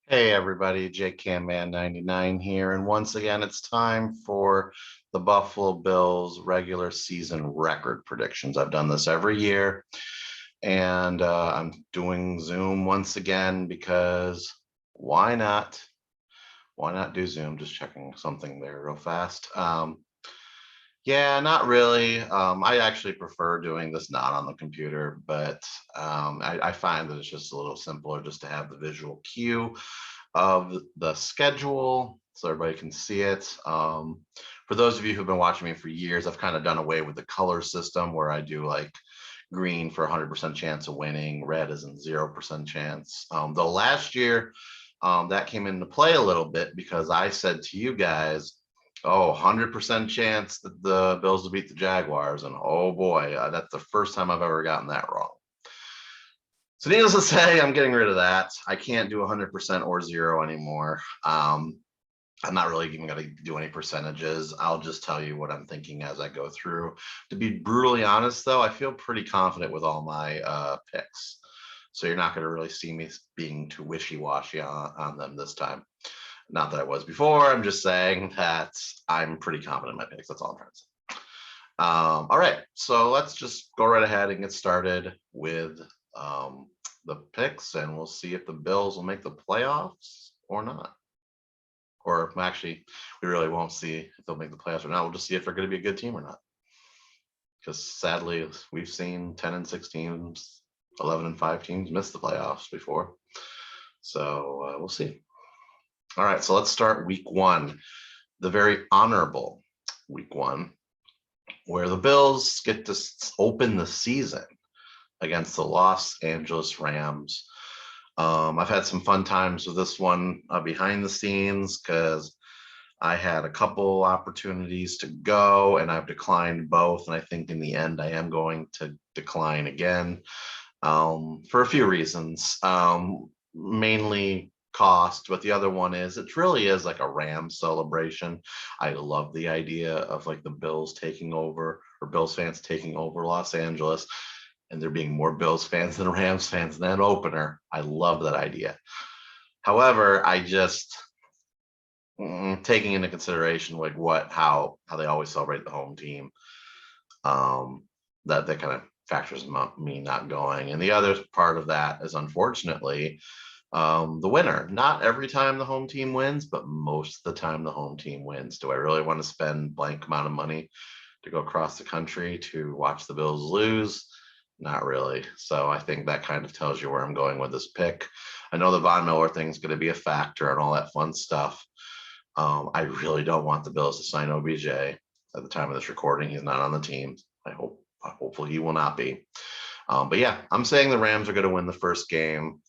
Hey everybody, JCamman99 here, and once again it's time for the Buffalo Bills regular season record predictions. I've done this every year, and I'm doing Zoom once again because why not? Why not do Zoom? Just checking something there real fast. Yeah, not really. I actually prefer doing this not on the computer, but I find that it's just a little simpler just to have the visual cue of the schedule so everybody can see it. For those of you who've been watching me for years, I've kind of done away with the color system where I do like green for 100% chance of winning, red is in 0% chance. Though last year, that came into play a little bit because I said to you guys, oh, 100% chance that the Bills will beat the Jaguars. And oh boy, that's the first time I've ever gotten that wrong. So needless to say, I'm getting rid of that. I can't do 100% or zero anymore. I'm not really even going to do any percentages. I'll just tell you what I'm thinking as I go through. To be brutally honest, though, I feel pretty confident with all my picks. So you're not going to really see me being too wishy-washy on them this time. Not that I was before. I'm just saying that I'm pretty confident in my picks. That's all I'm trying to say. All right, so let's just go right ahead and get started with the picks, and we'll see if the Bills will make the playoffs or not. Or actually, we really won't see if they'll make the playoffs or not. We'll just see if they're going to be a good team or not. Because sadly, we've seen 10-6 teams, 11-5 teams miss the playoffs before. So we'll see. All right, so let's start week one, the very honorable week one, where the Bills get to open the season against the Los Angeles Rams. I've had some fun times with this one behind the scenes because I had a couple opportunities to go and I've declined both. And I think in the end, I am going to decline again for a few reasons, mainly cost, but the other one is it really is like a Rams celebration. I love the idea of like the Bills taking over or Bills fans taking over Los Angeles and there being more Bills fans than Rams fans in that opener. I love that idea. However, I just taking into consideration like how they always celebrate the home team, that kind of factors me not going. And the other part of that is unfortunately the winner. Not every time the home team wins, but most of the time the home team wins. Do I really want to spend blank amount of money to go across the country to watch the Bills lose? Not really. So I think that kind of tells you where I'm going with this pick. I know the Von Miller thing is going to be a factor and all that fun stuff. I really don't want the Bills to sign OBJ at the time of this recording. He's not on the team. Hopefully he will not be. But yeah, I'm saying the Rams are going to win the first game.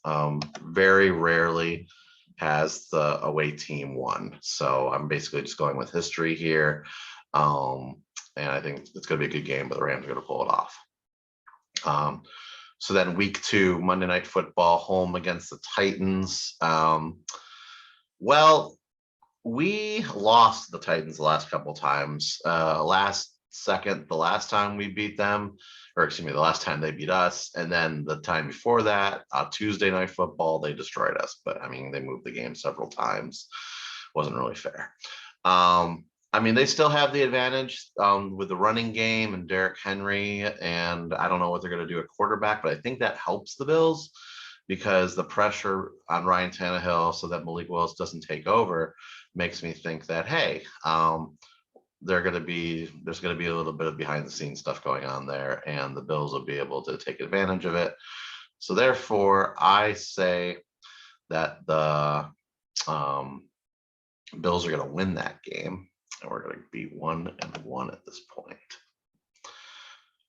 Very rarely has the away team won. So I'm basically just going with history here. And I think it's going to be a good game, but the Rams are going to pull it off. So then week two, Monday Night Football, home against the Titans. Well, we lost the Titans the last couple of times. The last time we beat them, or excuse me, the last time they beat us, and then the time before that, Tuesday Night Football, they destroyed us. But I mean, they moved the game several times. Wasn't really fair. I mean, they still have the advantage with the running game and Derrick Henry, and I don't know what they're going to do at quarterback, but I think that helps the Bills because the pressure on Ryan Tannehill so that Malik Willis doesn't take over makes me think that, hey, there's going to be a little bit of behind the scenes stuff going on there, and the Bills will be able to take advantage of it. So therefore, I say that the Bills are going to win that game. And we're going to be 1-1 at this point.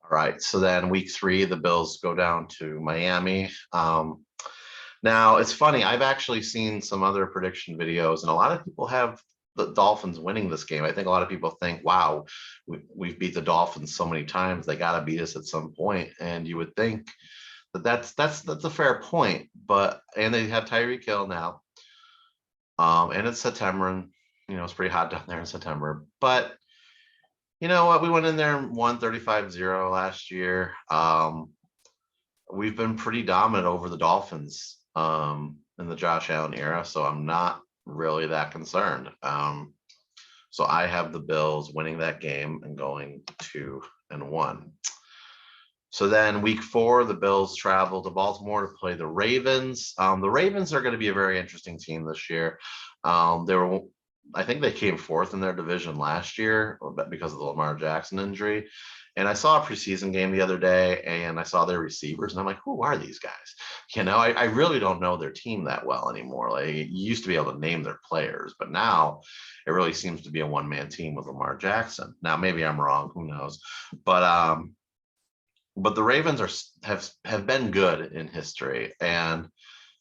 All right. So then week three, the Bills go down to Miami. Now it's funny. I've actually seen some other prediction videos, and a lot of people have the Dolphins winning this game. I think a lot of people think, "Wow, we've beat the Dolphins so many times. They got to beat us at some point." And you would think that that's a fair point. And they have Tyreek Hill now, and it's September, and it's pretty hot down there in September. But you know what? We went in there and won 35-0 last year. We've been pretty dominant over the Dolphins. in the Josh Allen era, so I'm not really that concerned. So I have the Bills winning that game and going 2-1. So then week 4, the Bills travel to Baltimore to play the Ravens. The Ravens are going to be a very interesting team this year. I think they came 4th in their division last year because of the Lamar Jackson injury. And I saw a preseason game the other day and I saw their receivers and I'm like, who are these guys? I really don't know their team that well anymore. Like, you used to be able to name their players, but now it really seems to be a one-man team with Lamar Jackson. Now, maybe I'm wrong, who knows? But the Ravens have been good in history, and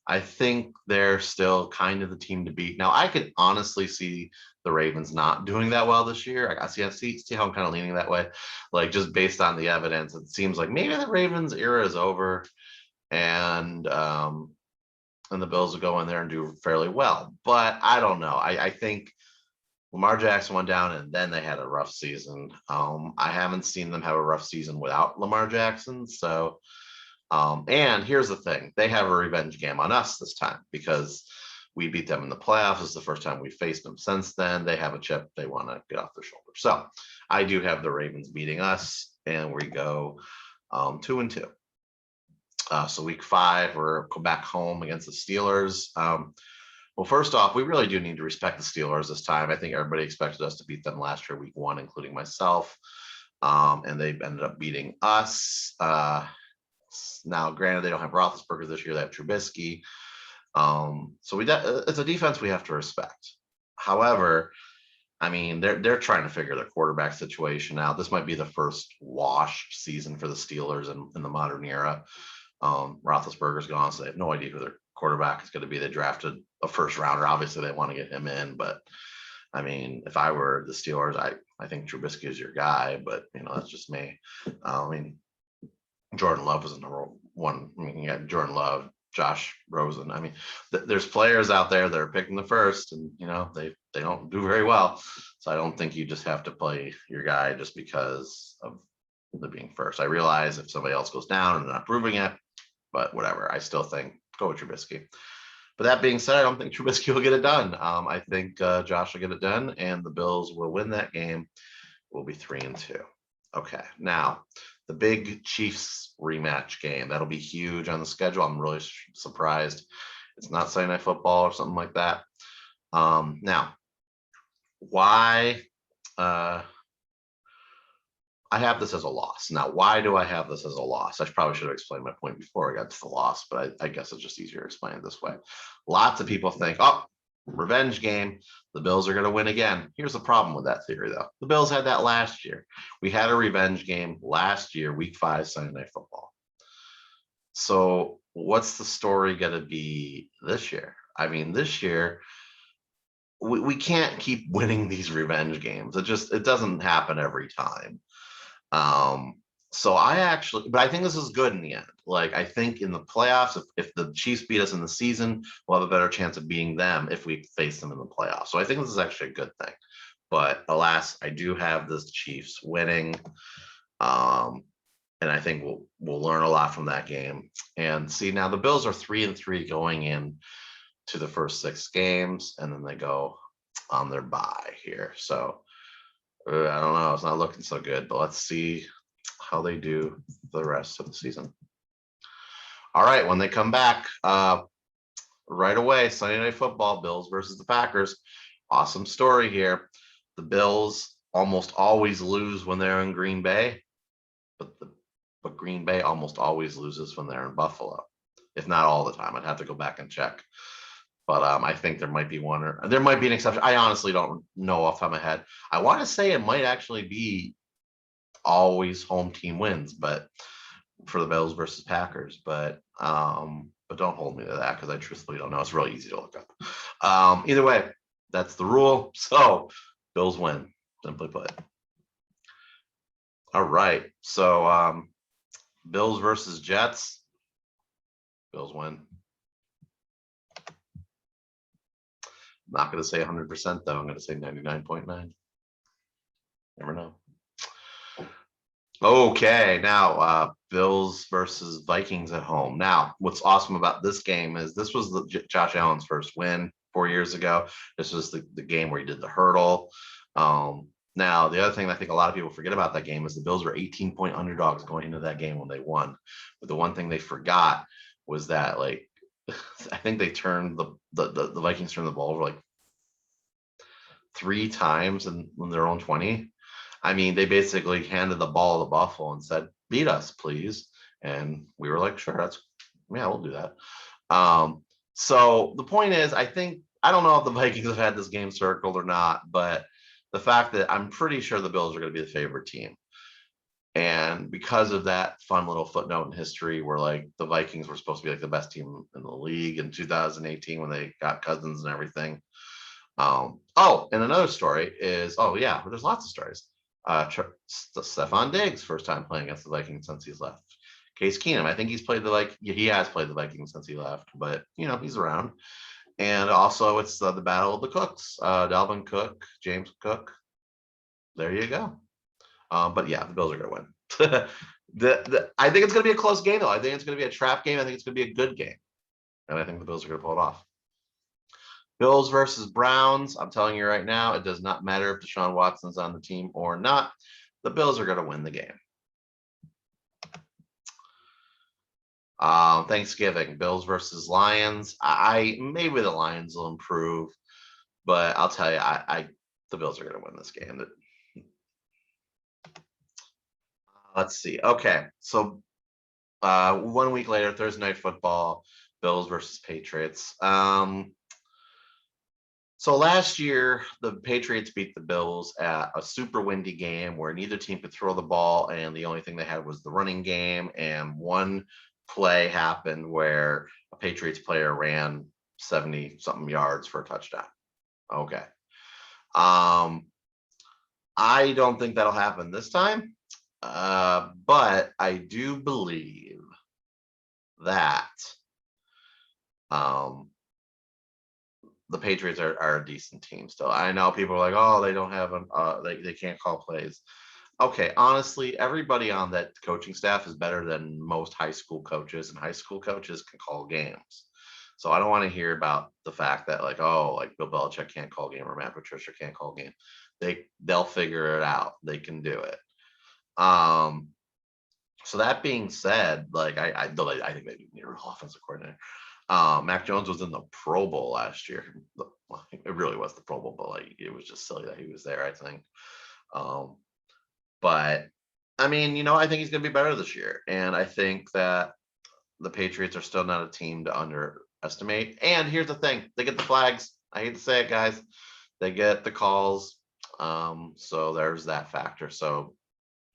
I think they're still kind of the team to beat. Now, I could honestly see the Ravens not doing that well this year. I see how I'm kind of leaning that way. Like, just based on the evidence, it seems like maybe the Ravens era is over, and the Bills will go in there and do fairly well. But I don't know. I think Lamar Jackson went down and then they had a rough season. I haven't seen them have a rough season without Lamar Jackson. So, and here's the thing, they have a revenge game on us this time because we beat them in the playoffs. It's the first time we faced them since then. They have a chip they want to get off their shoulder. So I do have the Ravens beating us, and we go 2-2. So week 5, we're back home against the Steelers. Well, first off, we really do need to respect the Steelers this time. I think everybody expected us to beat them last year, week 1, including myself. And they ended up beating us. Now, granted, they don't have Roethlisberger this year. They have Trubisky. So it's a defense we have to respect. However, I mean, they're trying to figure their quarterback situation out. This might be the first wash season for the Steelers in the modern era. Roethlisberger's gone, so they have no idea who their quarterback is going to be. They drafted a first rounder. Obviously, they want to get him in, but I mean, if I were the Steelers, I think Trubisky is your guy, but that's just me. I mean, Jordan Love was the number 1. I mean, you got Jordan Love, Josh Rosen. I mean, there's players out there that are picking the first, and they don't do very well. So I don't think you just have to play your guy just because of the being first. I realize if somebody else goes down and they're not proving it, but whatever. I still think go with Trubisky. But that being said, I don't think Trubisky will get it done. I think Josh will get it done, and the Bills will win that game. We'll be 3-2. Okay, now the big Chiefs rematch game. That'll be huge on the schedule. I'm really surprised it's not Sunday Night Football or something like that. Now, why? I have this as a loss. Now, why do I have this as a loss? I probably should have explained my point before I got to the loss, but I guess it's just easier to explain it this way. Lots of people think, oh, revenge game, the Bills are going to win again. Here's the problem with that theory, though. The Bills had that last year. We had a revenge game last year, week 5, Sunday Night Football. So what's the story going to be this year? I mean, this year, we can't keep winning these revenge games. It doesn't happen every time. So but I think this is good in the end. Like, I think in the playoffs, if the Chiefs beat us in the season, we'll have a better chance of beating them if we face them in the playoffs. So I think this is actually a good thing. But alas, I do have the Chiefs winning. And I think we'll learn a lot from that game. And see, now the Bills are 3-3 going in to the first 6 games, and then they go on their bye here. So I don't know. It's not looking so good, but let's see how they do the rest of the season. All right, when they come back, right away, Sunday Night Football, Bills versus the Packers. Awesome story here. The Bills almost always lose when they're in Green Bay, but Green Bay almost always loses when they're in Buffalo, if not all the time. I'd have to go back and check. But I think there might be there might be an exception. I honestly don't know off the top of my head. I want to say it might actually be always home team wins, but for the Bills versus Packers. But don't hold me to that because I truthfully don't know. It's really easy to look up. Either way, that's the rule. So Bills win, simply put. All right. So Bills versus Jets. Bills win. I'm not going to say 100%, though. I'm going to say 99.9. Never know. Okay, now Bills versus Vikings at home. Now, what's awesome about this game is this was Josh Allen's first win 4 years ago. This was the game where he did the hurdle. Now, the other thing I think a lot of people forget about that game is the Bills were 18-point underdogs going into that game when they won. But the one thing they forgot was that, like, I think they turned the Vikings turned the ball over like 3 times in their own 20. I mean, they basically handed the ball to Buffalo and said, "Beat us, please." And we were like, "Sure, we'll do that." So the point is, I don't know if the Vikings have had this game circled or not, but the fact that I'm pretty sure the Bills are going to be the favorite team. And because of that fun little footnote in history where, like, the Vikings were supposed to be like the best team in the league in 2018 when they got Cousins and everything. And another story is, there's lots of stories. Stephon Diggs, first time playing against the Vikings since he's left. Case Keenum, I think he has played the Vikings since he left, but he's around. And also, it's the battle of the Cooks, Dalvin Cook, James Cook. There you go. But yeah, the Bills are going to win. I think it's going to be a close game, though. I think it's going to be a trap game. I think it's going to be a good game, and I think the Bills are going to pull it off. Bills versus Browns. I'm telling you right now, it does not matter if Deshaun Watson's on the team or not. The Bills are going to win the game. Thanksgiving, Bills versus Lions. Maybe the Lions will improve, but I'll tell you, the Bills are going to win this game. Let's see. Okay, so 1 week later, Thursday Night Football, Bills versus Patriots. So last year, the Patriots beat the Bills at a super windy game where neither team could throw the ball, and the only thing they had was the running game. And one play happened where a Patriots player ran 70-something yards for a touchdown. Okay. I don't think that'll happen this time, but I do believe that the Patriots are a decent team still. I know people are like, "Oh, they don't have they can't call plays." Okay, honestly, everybody on that coaching staff is better than most high school coaches, and high school coaches can call games. So I don't want to hear about the fact that, like, Bill Belichick can't call game or Matt Patricia can't call game. They'll figure it out. They can do it. So that being said, like, I think they need a real offensive coordinator. Mac Jones was in the Pro Bowl last year. It really was the Pro Bowl, but like, it was just silly that he was there, I think. But I mean, I think he's going to be better this year. And I think that the Patriots are still not a team to underestimate. And here's the thing. They get the flags. I hate to say it, guys. They get the calls. So there's that factor. So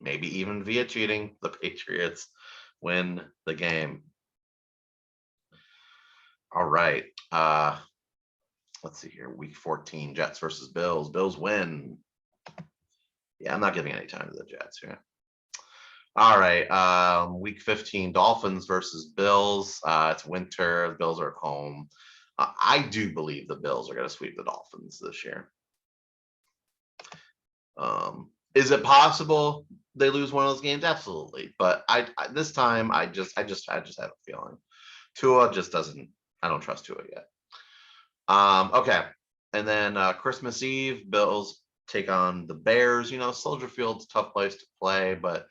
maybe even via cheating, the Patriots win the game. All right. Let's see here. Week 14, Jets versus Bills. Bills win. Yeah, I'm not giving any time to the Jets here. All right. Week 15, Dolphins versus Bills. It's winter. The Bills are at home. I do believe the Bills are going to sweep the Dolphins this year. Is it possible they lose one of those games? Absolutely. But this time, I just have a feeling. Tua just doesn't. I don't trust Tua yet. Okay. And then Christmas Eve, Bills take on the Bears. Soldier Field's a tough place to play, but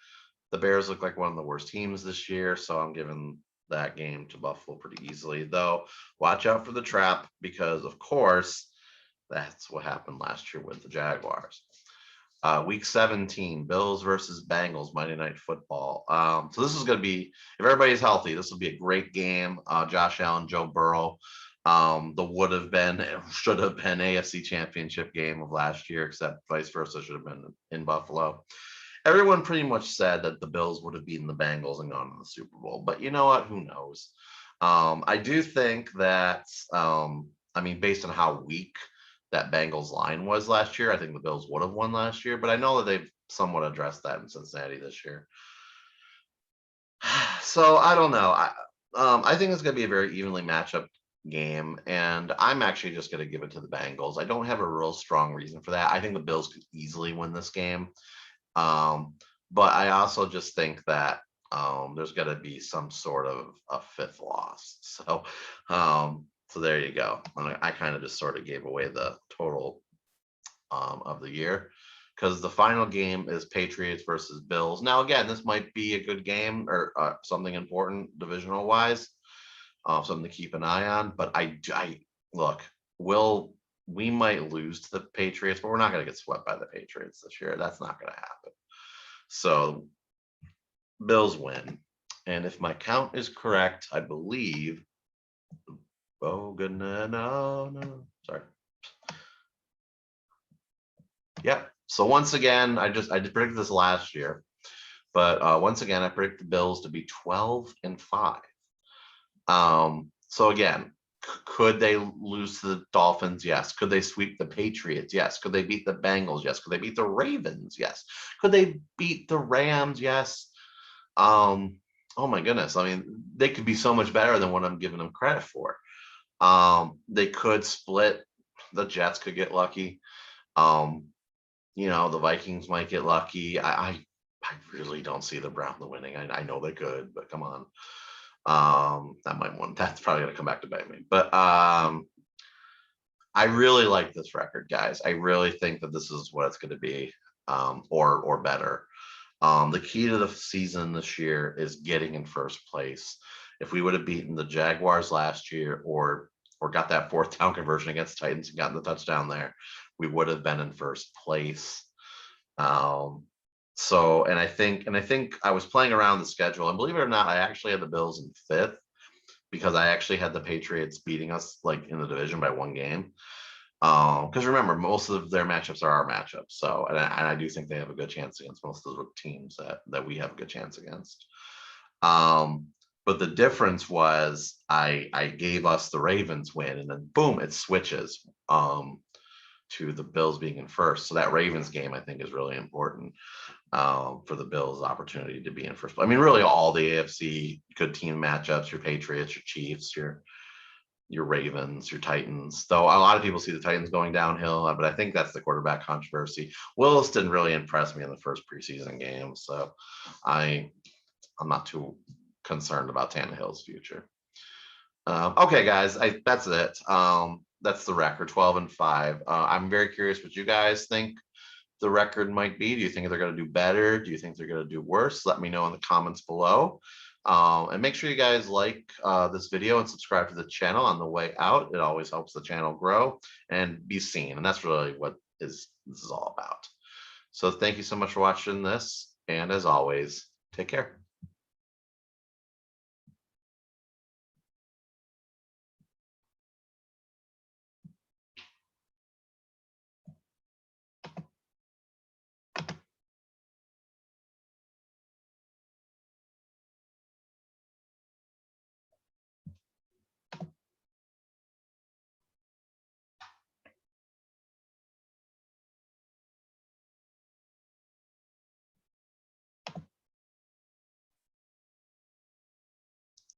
the Bears look like one of the worst teams this year, so I'm giving that game to Buffalo pretty easily. Though, watch out for the trap because, of course, that's what happened last year with the Jaguars. Week 17, Bills versus Bengals, Monday Night Football. So this is going to be, if everybody's healthy, this will be a great game. Josh Allen, Joe Burrow. Should have been AFC Championship game of last year, except vice versa, should have been in Buffalo. Everyone pretty much said that the Bills would have beaten the Bengals and gone to the Super Bowl, but you know what? Who knows? I do think that, based on how weak that Bengals line was last year, I think the Bills would have won last year, but I know that they've somewhat addressed that in Cincinnati this year. So I don't know. I think it's going to be a very evenly matchup game, and I'm actually just going to give it to the Bengals. I don't have a real strong reason for that. I think the Bills could easily win this game. But I also just think that there's got to be some sort of a fifth loss. So there you go. I kind of just sort of gave away the total of the year, because the final game is Patriots versus Bills. Now, again, this might be a good game or something important divisional wise, something to keep an eye on. But I look, we might lose to the Patriots, but we're not going to get swept by the Patriots this year. That's not going to happen. So Bills win. And if my count is correct, I believe. Oh, goodness. No. Sorry. Yeah. So once again, I predicted this last year, but once again, I predict the Bills to be 12-5. So again, could they lose to the Dolphins? Yes. Could they sweep the Patriots? Yes. Could they beat the Bengals? Yes. Could they beat the Ravens? Yes. Could they beat the Rams? Yes. Oh my goodness. I mean, they could be so much better than what I'm giving them credit for. They could split. The Jets could get lucky. The Vikings might get lucky. I really don't see the Browns winning. I know they could, but come on. That's probably gonna come back to bite me. But I really like this record, guys. I really think that this is what it's gonna be, or better. The key to the season this year is getting in first place. If we would have beaten the Jaguars last year, or got that fourth down conversion against Titans and gotten the touchdown there, we would have been in first place. And I think I was playing around the schedule, and believe it or not, I actually had the Bills in fifth, because I actually had the Patriots beating us like in the division by one game. Because remember, most of their matchups are our matchups. So, and I do think they have a good chance against most of the teams that we have a good chance against. But the difference was I gave us the Ravens win, and then boom, it switches to the Bills being in first. So that Ravens game, I think, is really important for the Bills' opportunity to be in first. I mean, really all the AFC good team matchups, your Patriots, your Chiefs, your Ravens, your Titans. Though a lot of people see the Titans going downhill, but I think that's the quarterback controversy. Willis didn't really impress me in the first preseason game, so I'm not too concerned about Tannehill's future. Okay, guys, that's it. That's the record, 12-5. I'm very curious what you guys think the record might be. Do you think they're going to do better? Do you think they're going to do worse? Let me know in the comments below. And make sure you guys like this video and subscribe to the channel on the way out. It always helps the channel grow and be seen. And that's really what this is all about. So thank you so much for watching this. And as always, take care.